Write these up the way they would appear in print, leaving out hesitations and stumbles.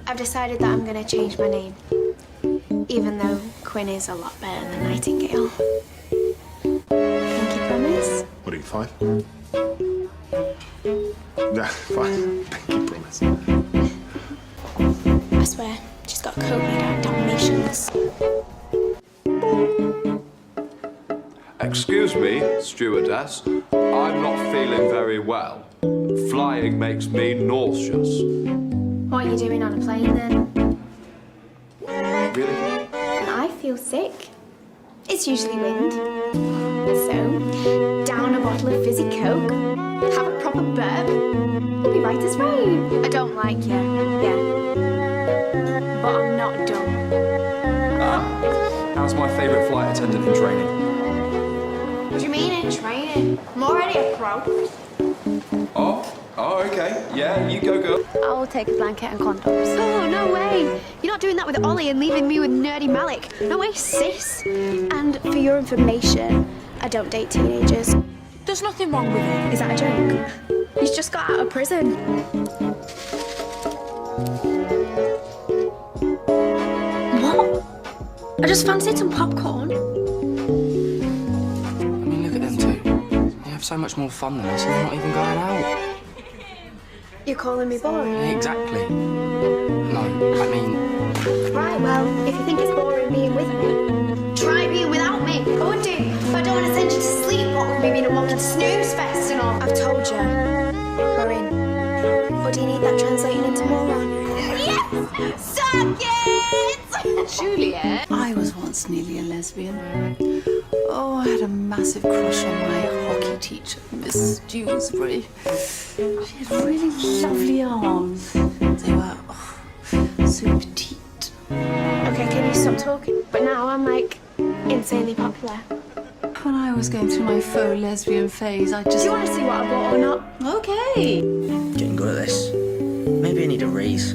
I've decided that I'm going to change my name. Even though Quinn is a lot better than Nightingale. Pinky promise? What are you, 5? Yeah, 5. Pinky promise. I swear, she's got a coat made out of Dalmatians. Excuse me, stewardess. I'm not feeling very well. Flying makes me nauseous. What are you doing on a plane then? Really? And I feel sick. It's usually wind. So, down a bottle of fizzy Coke, have a proper burp, we'll be right as rain. I don't like you, yeah. But I'm not dumb. How's my favourite flight attendant in training? What do you mean in training? I'm already a pro. Oh, okay. Yeah, you go, girl. I'll take a blanket and condoms. Oh, no way. You're not doing that with Ollie and leaving me with nerdy Malik. No way, sis. And for your information, I don't date teenagers. There's nothing wrong with it. Is that a joke? He's just got out of prison. What? I just fancied some popcorn. I mean, look at them two. They have so much more fun than us and they're not even going out. You're calling me boring? Yeah, exactly. No, I mean... Right, well, if you think it's boring being with me, try being without me. I would do. If I don't want to send you to sleep, what with me being a walking snooze fest and all. I've told you. We're in. Or do you need that translating into moron? Yes! Suck it! Juliet? I was once nearly a lesbian. Oh, I had a massive crush on my hockey teacher, Miss Dewsbury. She had really lovely arms. They were so petite. Okay, can you stop talking? But now I'm like insanely popular. When I was going through my faux lesbian phase, I just... Do you want to see what I bought or not? Okay. Getting good at this. Maybe I need a raise.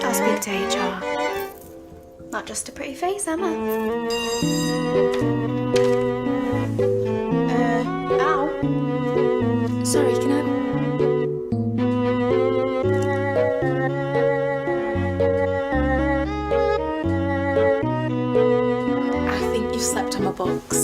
I'll speak to HR. Not just a pretty face, am I? Ow. Sorry, can I... I think you slept on my box.